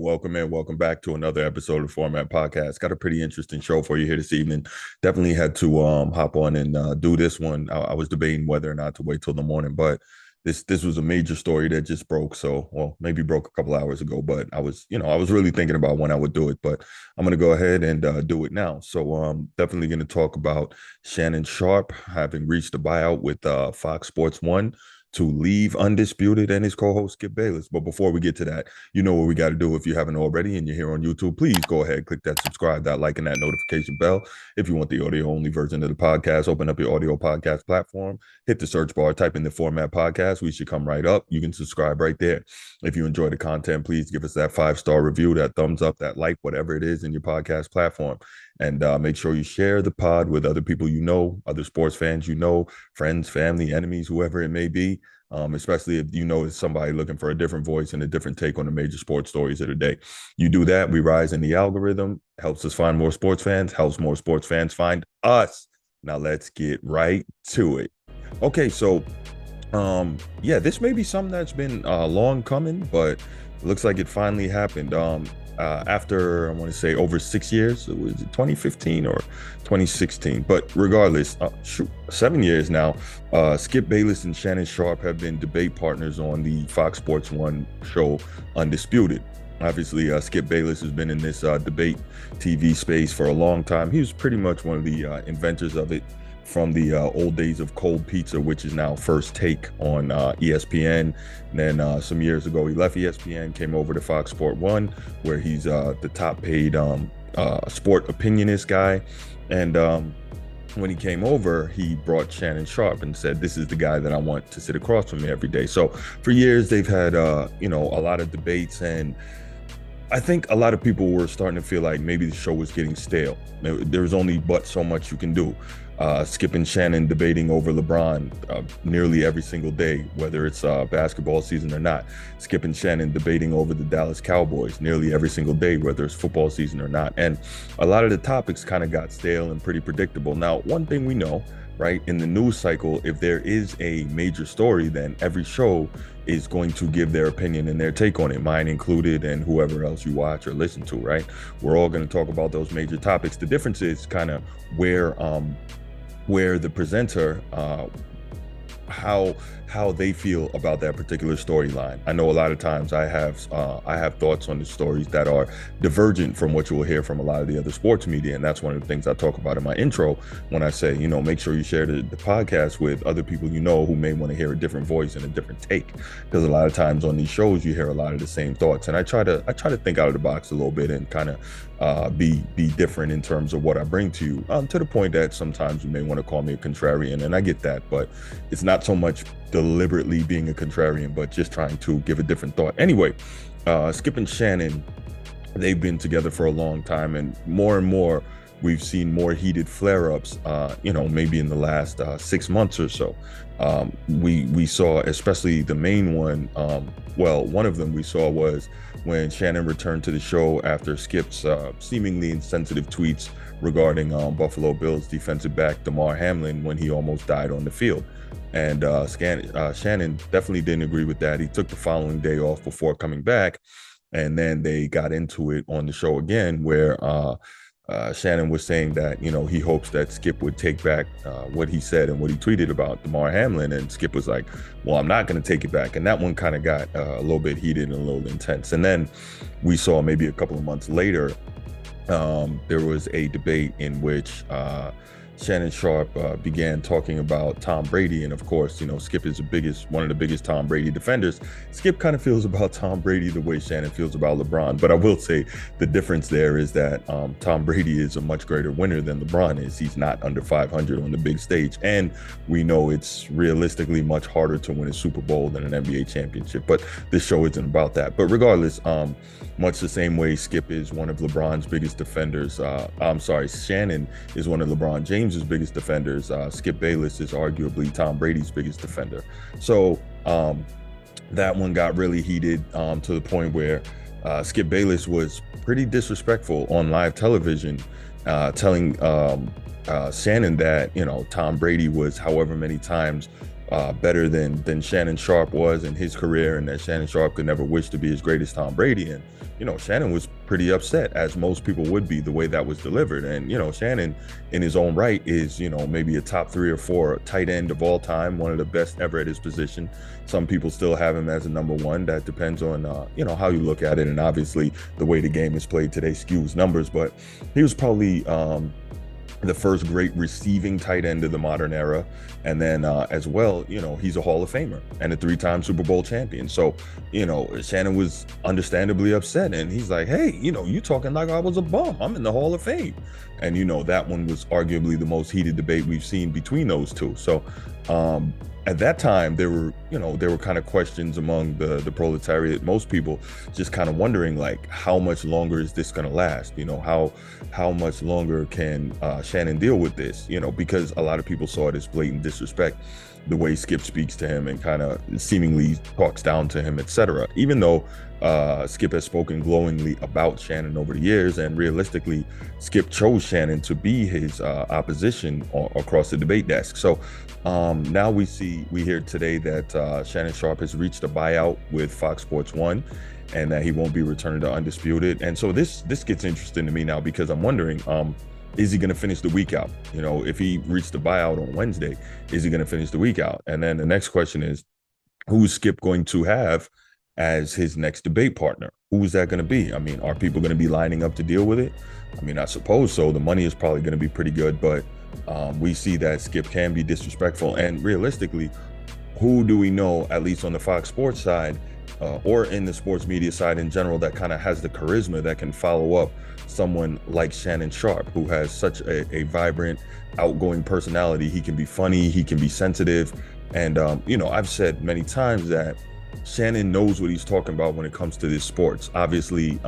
welcome in. Welcome back to another episode of the Format Podcast. Got a pretty interesting show for you here this evening. Definitely had to hop on and do this one. I was debating whether or not to wait till the morning, but this was a major story that just broke. So, well, maybe broke a couple hours ago, but I was really thinking about when I would do it, but I'm going to go ahead and do it now. So, definitely going to talk about Shannon Sharpe having reached a buyout with Fox Sports 1 to leave Undisputed and his co-host Skip Bayless. But before we get to that, you know what we got to do. If you haven't already and you're here on YouTube, please go ahead, click that subscribe, that like, and that notification bell. If you want the audio-only version of the podcast, open up your audio podcast platform, hit the search bar, type in the Format Podcast. We should come right up. You can subscribe right there. If you enjoy the content, please give us that 5-star review, that thumbs up, that like, whatever it is in your podcast platform. And make sure you share the pod with other people you know, other sports fans you know, friends, family, enemies, whoever it may be, especially if you know it's somebody looking for a different voice and a different take on the major sports stories of the day. You do that, we rise in the algorithm, helps us find more sports fans, helps more sports fans find us. Now let's get right to it. Okay, so this may be something that's been long coming, but it looks like it finally happened. After, I want to say, over 6 years. Was it 2015 or 2016? But regardless, 7 years now, Skip Bayless and Shannon Sharpe have been debate partners on the Fox Sports 1 show Undisputed. Obviously, Skip Bayless has been in this debate TV space for a long time. He was pretty much one of the inventors of it from the old days of Cold Pizza, which is now First Take on ESPN. And then some years ago, he left ESPN, came over to Fox Sport 1, where he's the top paid sport opinionist guy. And when he came over, he brought Shannon Sharpe and said, this is the guy that I want to sit across from me every day. So for years, they've had, a lot of debates, and I think a lot of people were starting to feel like maybe the show was getting stale. There was only but so much you can do. Skip and Shannon debating over LeBron nearly every single day, whether it's basketball season or not. Skip and Shannon debating over the Dallas Cowboys nearly every single day, whether it's football season or not. And a lot of the topics kind of got stale and pretty predictable. Now, one thing we know, right, in the news cycle, if there is a major story, then every show is going to give their opinion and their take on it, mine included, and whoever else you watch or listen to, right? We're all going to talk about those major topics. The difference is kind of where the presenter, how they feel about that particular storyline. I know a lot of times I have thoughts on the stories that are divergent from what you will hear from a lot of the other sports media, and that's one of the things I talk about in my intro when I say, make sure you share the podcast with other people you know who may want to hear a different voice and a different take, because a lot of times on these shows you hear a lot of the same thoughts, and I try to think out of the box a little bit and kind of be different in terms of what I bring to you, to the point that sometimes you may want to call me a contrarian, and I get that, but it's not so much deliberately being a contrarian, but just trying to give a different thought. Anyway, Skip and Shannon, they've been together for a long time, and more we've seen more heated flare-ups, maybe in the last 6 months or so. We saw, especially the main one, one of them we saw was when Shannon returned to the show after Skip's seemingly insensitive tweets regarding Buffalo Bills defensive back Damar Hamlin when he almost died on the field. And Shannon definitely didn't agree with that. He took the following day off before coming back, and then they got into it on the show again, where Shannon was saying that, he hopes that Skip would take back what he said and what he tweeted about Damar Hamlin. And Skip was like, well, I'm not going to take it back. And that one kind of got a little bit heated and a little intense. And then we saw maybe a couple of months later, there was a debate in which Shannon Sharpe began talking about Tom Brady. And of course, Skip is one of the biggest Tom Brady defenders. Skip kind of feels about Tom Brady the way Shannon feels about LeBron. But I will say the difference there is that Tom Brady is a much greater winner than LeBron is. He's not under 500 on the big stage. And we know it's realistically much harder to win a Super Bowl than an NBA championship. But this show isn't about that. But regardless, much the same way Skip is one of LeBron's biggest defenders. Shannon is one of LeBron James's biggest defenders. Skip Bayless is arguably Tom Brady's biggest defender. So that one got really heated to the point where Skip Bayless was pretty disrespectful on live television, telling Shannon that, Tom Brady was however many times better than Shannon Sharpe was in his career, and that Shannon Sharpe could never wish to be as great as Tom Brady. And Shannon was pretty upset, as most people would be, the way that was delivered. And Shannon, in his own right, is maybe a top 3 or 4 tight end of all time, one of the best ever at his position. Some people still have him as a number 1. That depends on how you look at it, and obviously the way the game is played today skews numbers. But he was probably the first great receiving tight end of the modern era. And then as well, he's a Hall of Famer and a 3-time Super Bowl champion. So, Shannon was understandably upset, and he's like, hey, you talking like I was a bum. I'm in the Hall of Fame. And, that one was arguably the most heated debate we've seen between those two. So at that time, there were kind of questions among the proletariat, most people just kind of wondering, like, how much longer is this going to last? How much longer can Shannon deal with this? Because a lot of people saw it as blatant disrespect, the way Skip speaks to him and kind of seemingly talks down to him, etc. Even though Skip has spoken glowingly about Shannon over the years, and realistically, Skip chose Shannon to be his opposition across the debate desk. So now we hear today that Shannon Sharpe has reached a buyout with Fox Sports 1, and that he won't be returning to Undisputed. And so this gets interesting to me now, because I'm wondering, is he going to finish the week out? If he reached the buyout on Wednesday, is he going to finish the week out? And then the next question is, who's Skip going to have as his next debate partner? Who is that going to be? I mean, are people going to be lining up to deal with it? I mean, I suppose so. The money is probably going to be pretty good, but we see that Skip can be disrespectful. And realistically, who do we know, at least on the Fox Sports side, or in the sports media side in general, that kind of has the charisma that can follow up someone like Shannon Sharpe, who has such a vibrant, outgoing personality? He can be funny, he can be sensitive. And, I've said many times that Shannon knows what he's talking about when it comes to this sports. Obviously,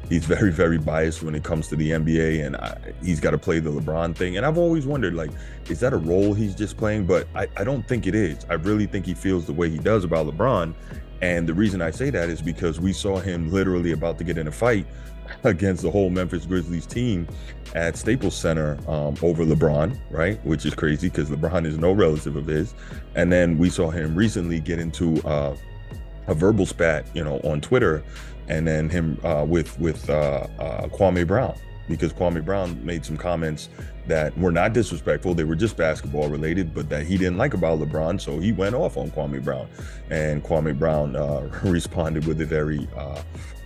he's very, very biased when it comes to the NBA, and he's got to play the LeBron thing. And I've always wondered, like, is that a role he's just playing? But I don't think it is. I really think he feels the way he does about LeBron. And the reason I say that is because we saw him literally about to get in a fight against the whole Memphis Grizzlies team at Staples Center over LeBron, right? Which is crazy, because LeBron is no relative of his. And then we saw him recently get into a verbal spat, on Twitter, and then him with Kwame Brown, because Kwame Brown made some comments that were not disrespectful. They were just basketball related, but that he didn't like about LeBron. So he went off on Kwame Brown, and Kwame Brown responded with a very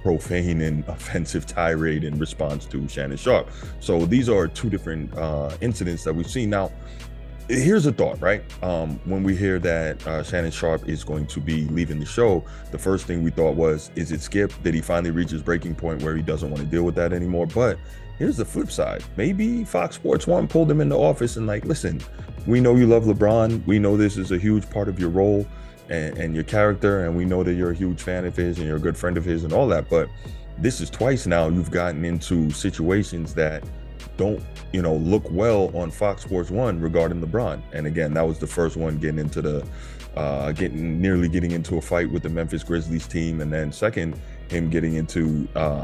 profane and offensive tirade in response to Shannon Sharpe. So these are 2 different incidents that we've seen. Now, here's a thought, right? When we hear that Shannon Sharpe is going to be leaving the show, the first thing we thought was, is it Skip? Did he finally reach his breaking point where he doesn't want to deal with that anymore? But here's the flip side. Maybe Fox Sports 1 pulled him in the office and like, listen, we know you love LeBron. We know this is a huge part of your role and your character, and we know that you're a huge fan of his and you're a good friend of his and all that. But this is twice now you've gotten into situations that don't look well on Fox Sports 1 regarding LeBron. And again, that was the first one, getting into nearly getting into a fight with the Memphis Grizzlies team, and then second, him getting into the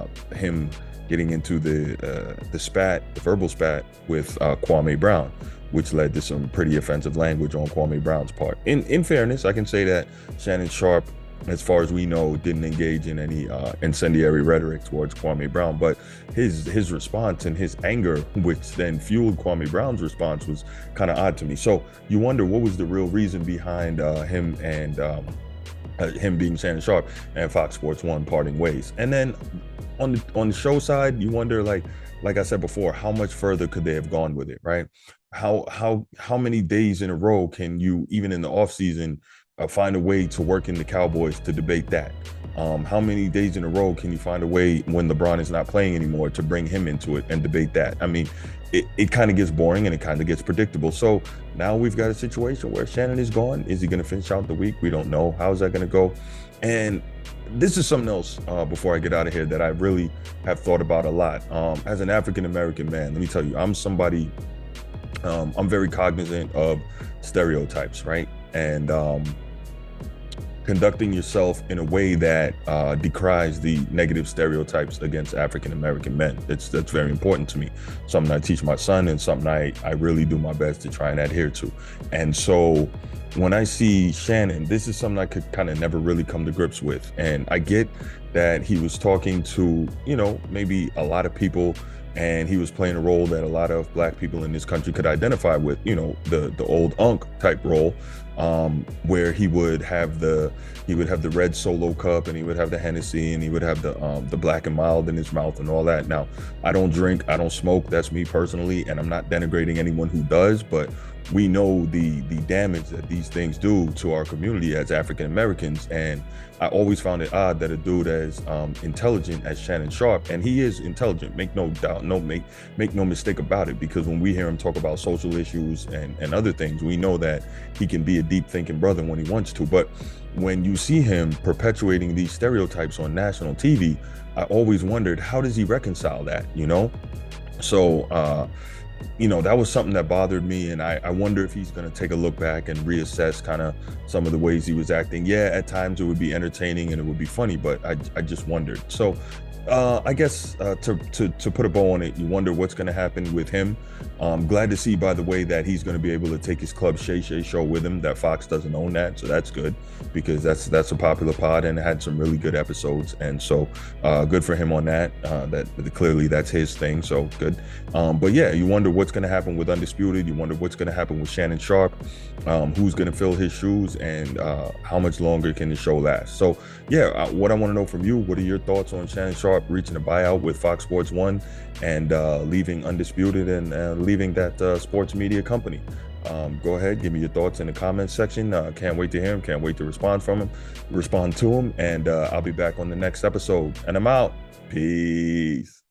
verbal spat with Kwame Brown, which led to some pretty offensive language on Kwame Brown's part. In fairness, I can say that Shannon Sharpe, as far as we know, didn't engage in any incendiary rhetoric towards Kwame Brown, but his response and his anger, which then fueled Kwame Brown's response, was kind of odd to me. So you wonder, what was the real reason behind him being Shannon Sharpe and Fox Sports 1 parting ways? And then on the show side, you wonder, like I said before, how much further could they have gone with it, right? How many days in a row can you, even in the off season, find a way to work in the Cowboys to debate that? How many days in a row can you find a way, when LeBron is not playing anymore, to bring him into it and debate that? I mean, it kind of gets boring and it kind of gets predictable. So now we've got a situation where Shannon is gone. Is he going to finish out the week? We don't know. How's that going to go? And this is something else, before I get out of here, that I really have thought about a lot. As an African-American man, let me tell you, I'm somebody, I'm very cognizant of stereotypes, right? And conducting yourself in a way that decries the negative stereotypes against African-American men. That's very important to me. Something I teach my son, and something I really do my best to try and adhere to. And so when I see Shannon, this is something I could kind of never really come to grips with. And I get that he was talking to, maybe a lot of people, and he was playing a role that a lot of black people in this country could identify with, the old Unc type role, where he would have the red Solo cup, and he would have the Hennessy, and he would have the Black and Mild in his mouth and all that. Now, I don't drink, I don't smoke. That's me personally, and I'm not denigrating anyone who does, but we know the damage that these things do to our community as African Americans. And I always found it odd that a dude as intelligent as Shannon Sharpe, and he is intelligent, make no doubt, make no mistake about it, because when we hear him talk about social issues and other things, we know that he can be a deep thinking brother when he wants to. But when you see him perpetuating these stereotypes on national TV, I always wondered, how does he reconcile that, So, that was something that bothered me, and I wonder if he's going to take a look back and reassess kind of some of the ways he was acting. Yeah, at times it would be entertaining and it would be funny, but I just wondered. So I guess to put a bow on it, you wonder what's going to happen with him. Glad to see, by the way, that he's going to be able to take his Club Shay Shay show with him, that Fox doesn't own that. So that's good, because that's a popular pod and it had some really good episodes. And so good for him on that. That clearly that's his thing. So good. But yeah, you wonder what's going to happen with Undisputed. You wonder what's going to happen with Shannon Sharpe, who's going to fill his shoes, and how much longer can the show last. So yeah, what I want to know from you, what are your thoughts on Shannon Sharpe reaching a buyout with Fox Sports 1 and leaving Undisputed and leaving that sports media company? Go ahead, give me your thoughts in the comments section. Can't wait to hear him, can't wait to respond to him, and I'll be back on the next episode. And I'm out. Peace.